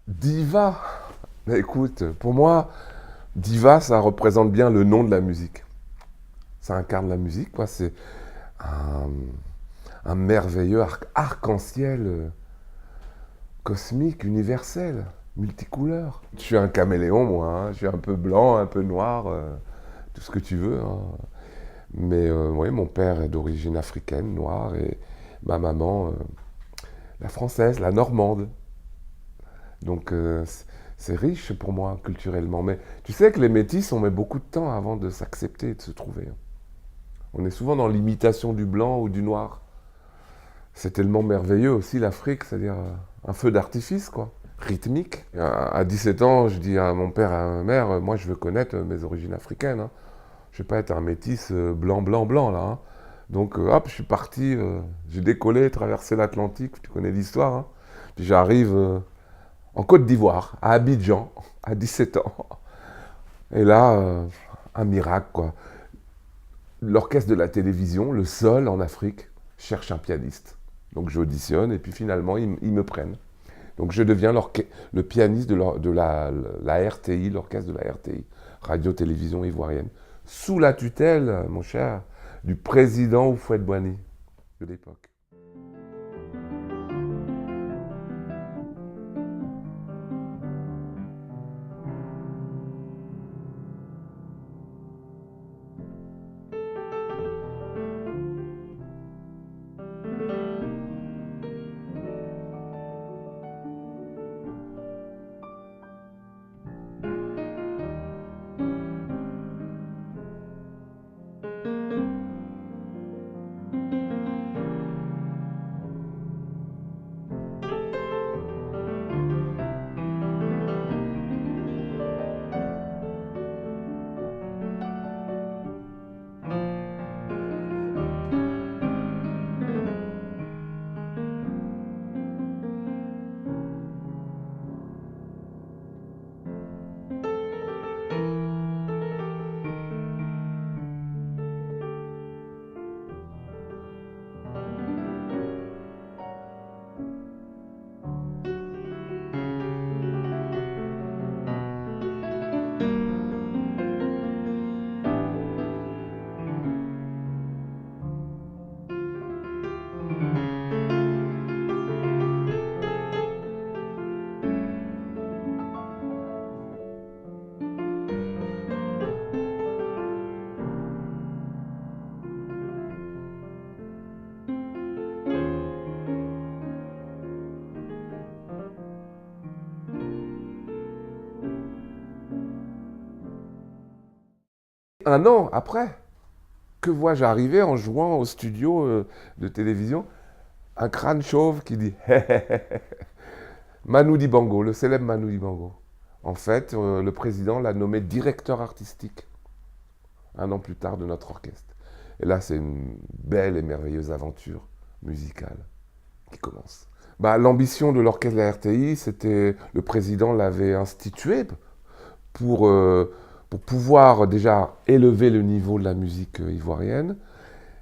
Diva. Mais écoute, pour moi, diva, ça représente bien le nom de la musique. Ça incarne la musique, quoi. C'est un, un merveilleux arc-en-ciel cosmique, universel, multicouleur. Je suis un caméléon, moi. Hein. Je suis un peu blanc, un peu noir, tout ce que tu veux. Hein. Mais oui, mon père est d'origine africaine, noire, et ma maman, la française, la normande. Donc c'est riche pour moi culturellement. Mais tu sais que les métis, on met beaucoup de temps avant de s'accepter et de se trouver. On est souvent dans l'imitation du blanc ou du noir. C'est tellement merveilleux aussi l'Afrique, c'est-à-dire un feu d'artifice, quoi. Rythmique. À 17 ans, je dis à mon père et à ma mère, moi je veux connaître mes origines africaines. Hein. Je ne vais pas être un métis blanc, blanc, blanc, là. Hein. Donc hop, je suis parti, j'ai décollé, traversé l'Atlantique, tu connais l'histoire. Hein. Puis j'arrive en Côte d'Ivoire, à Abidjan, à 17 ans. Et là, un miracle, quoi. L'orchestre de la télévision, le seul en Afrique, cherche un pianiste. Donc j'auditionne et puis finalement, ils me prennent. Donc je deviens le pianiste de la RTI, l'orchestre de la RTI, Radio-Télévision Ivoirienne, sous la tutelle, mon cher, du président Houphouët-Boigny de l'époque. Un an après, que vois-je arriver en jouant au studio de télévision? Un crâne chauve qui dit Manu Dibango, le célèbre Manu Dibango. En fait, le président l'a nommé directeur artistique un an plus tard de notre orchestre. Et là, c'est une belle et merveilleuse aventure musicale qui commence. Bah, l'ambition de l'orchestre de la RTI, c'était, le président l'avait institué pour, euh, pour pouvoir déjà élever le niveau de la musique ivoirienne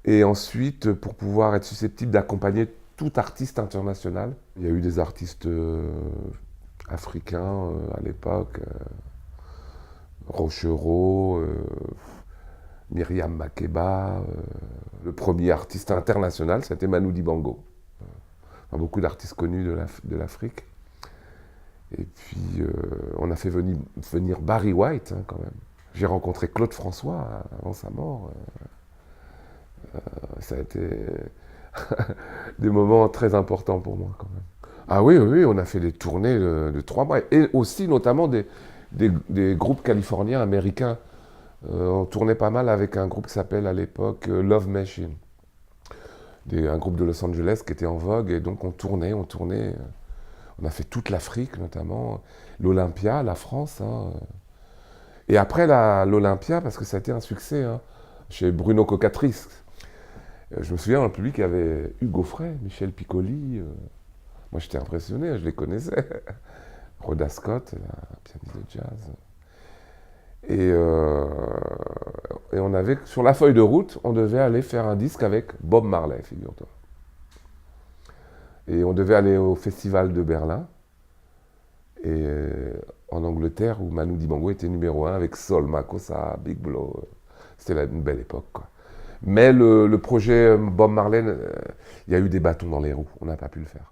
et ensuite pour pouvoir être susceptible d'accompagner tout artiste international. Il y a eu des artistes africains à l'époque, Rochereau, Myriam Makeba. Le premier artiste international, c'était Manu Dibango. Beaucoup d'artistes connus de l'Afrique. Et puis, on a fait venir Barry White, hein, quand même. J'ai rencontré Claude François avant sa mort. Ça a été des moments très importants pour moi, quand même. Ah oui, oui, oui, on a fait des tournées de 3 mois. Et aussi, notamment, des groupes californiens, américains. On tournait pas mal avec un groupe qui s'appelle à l'époque Love Machine. Un groupe de Los Angeles qui était en vogue. Et donc, on tournait. On a fait toute l'Afrique, notamment. L'Olympia, la France. Hein. Et après l'Olympia, parce que ça a été un succès, hein, chez Bruno Cocatrice. Je me souviens, dans le public, il y avait Hugo Frey, Michel Piccoli. Moi, j'étais impressionné, je les connaissais. Rhoda Scott, la pianiste de jazz. Et, euh, et on avait, sur la feuille de route, on devait aller faire un disque avec Bob Marley, figure-toi. Et on devait aller au festival de Berlin. Et en Angleterre, où Manu Dibango était numéro 1 avec Sol, Makossa, Big Blow. C'était une belle époque, quoi. Mais le projet Bob Marley, il y a eu des bâtons dans les roues. On n'a pas pu le faire.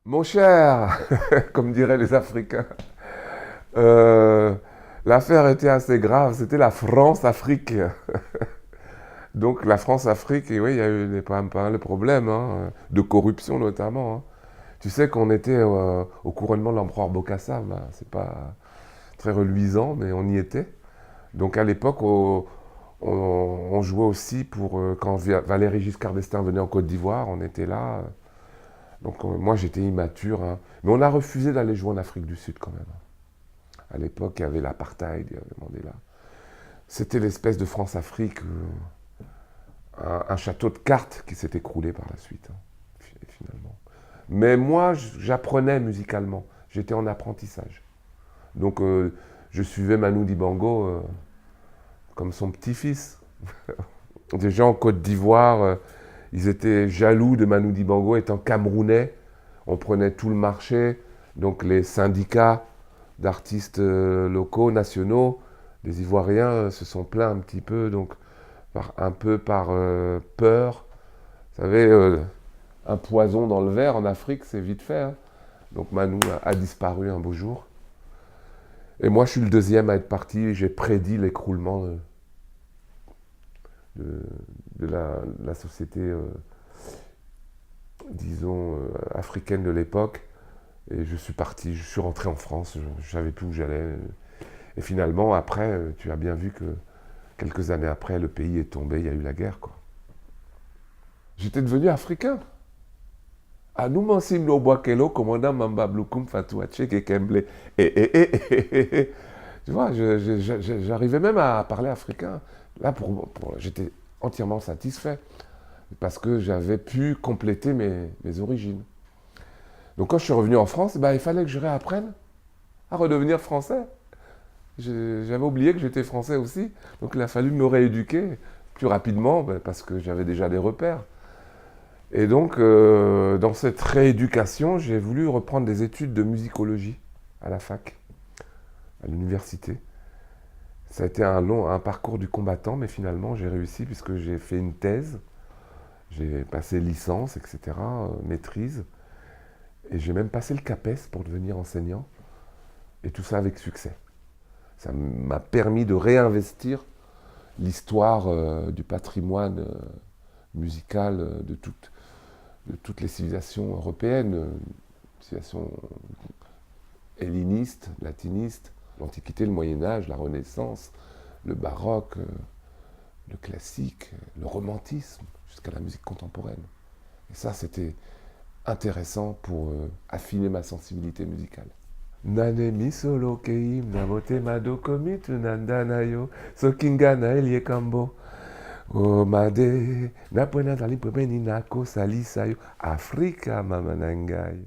Mon cher, comme diraient les Africains, euh, l'affaire était assez grave. C'était la France-Afrique. Donc la France-Afrique, et oui, il y a eu pas mal de problèmes, hein, de corruption notamment, hein. Tu sais qu'on était au couronnement de l'empereur Bokassa, bah, c'est pas très reluisant, mais on y était. Donc à l'époque, on jouait aussi pour quand Valéry Giscard d'Estaing venait en Côte d'Ivoire, on était là. Donc moi j'étais immature, hein. Mais on a refusé d'aller jouer en Afrique du Sud quand même. À l'époque, il y avait l'apartheid, il y avait Mandela. C'était l'espèce de France-Afrique, un château de cartes qui s'est écroulé par la suite, hein, finalement. Mais moi, j'apprenais musicalement. J'étais en apprentissage. Donc je suivais Manu Dibango comme son petit-fils. Des gens en Côte d'Ivoire, ils étaient jaloux de Manu Dibango étant camerounais. On prenait tout le marché, donc les syndicats d'artistes locaux, nationaux, les Ivoiriens se sont plaints un petit peu, donc un peu par peur. Vous savez, un poison dans le verre en Afrique, c'est vite fait, hein. Donc Manu a disparu un beau jour. Et moi, je suis le deuxième à être parti. J'ai prédit l'écroulement de la société, disons, africaine de l'époque. Et je suis parti, je suis rentré en France, je ne savais plus où j'allais. Et finalement, après, tu as bien vu que quelques années après, le pays est tombé, il y a eu la guerre, quoi. J'étais devenu africain. Anuma Simlo Boakelo, commandant Mamba Blukum Fatouache Kekemble. Tu vois, j'arrivais même à parler africain. Là, j'étais entièrement satisfait parce que j'avais pu compléter mes origines. Donc quand je suis revenu en France, bah, il fallait que je réapprenne à redevenir français. J'avais oublié que j'étais français aussi. Donc il a fallu me rééduquer plus rapidement bah, parce que j'avais déjà des repères. Et donc, dans cette rééducation, j'ai voulu reprendre des études de musicologie à la fac, à l'université. Ça a été un parcours du combattant, mais finalement, j'ai réussi puisque j'ai fait une thèse, j'ai passé licence, etc., maîtrise, et j'ai même passé le CAPES pour devenir enseignant, et tout ça avec succès. Ça m'a permis de réinvestir l'histoire du patrimoine musical de toutes les civilisations européennes, civilisations hellénistes, latinistes, l'Antiquité, le Moyen-Âge, la Renaissance, le baroque, le classique, le romantisme, jusqu'à la musique contemporaine. Et ça, c'était intéressant pour affiner ma sensibilité musicale. Nane mi solo keim na mote madoko mitu nandanayo sokingana elie kambo. O made na pwena dali pwemeni nako salisayo Afrika mama nangayo.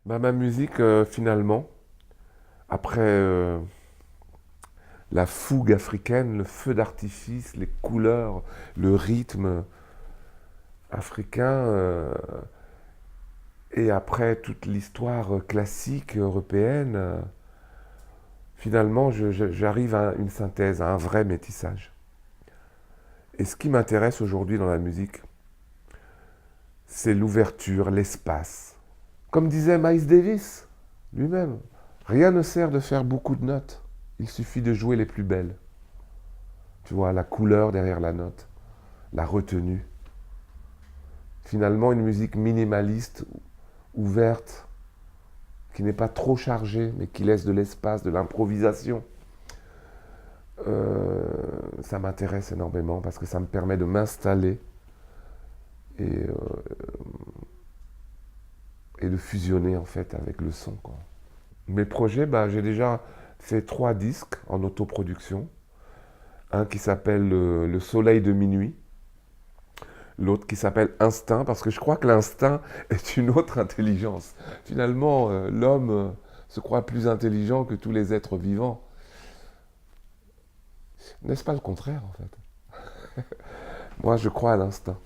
Bah, ma musique, finalement, après la fougue africaine, le feu d'artifice, les couleurs, le rythme africain, et après toute l'histoire classique européenne, finalement, j'arrive à une synthèse, à un vrai métissage. Et ce qui m'intéresse aujourd'hui dans la musique, c'est l'ouverture, l'espace. Comme disait Miles Davis lui-même, rien ne sert de faire beaucoup de notes. Il suffit de jouer les plus belles. Tu vois, la couleur derrière la note, la retenue. Finalement, une musique minimaliste, ouverte, qui n'est pas trop chargée, mais qui laisse de l'espace, de l'improvisation. Ça m'intéresse énormément parce que ça me permet de m'installer et, et de fusionner en fait avec le son, quoi. Mes projets, bah, j'ai déjà fait 3 disques en autoproduction. Un qui s'appelle Le Soleil de minuit, l'autre qui s'appelle Instinct, parce que je crois que l'instinct est une autre intelligence. Finalement, l'homme se croit plus intelligent que tous les êtres vivants. N'est-ce pas le contraire, en fait? Moi, je crois à l'instinct.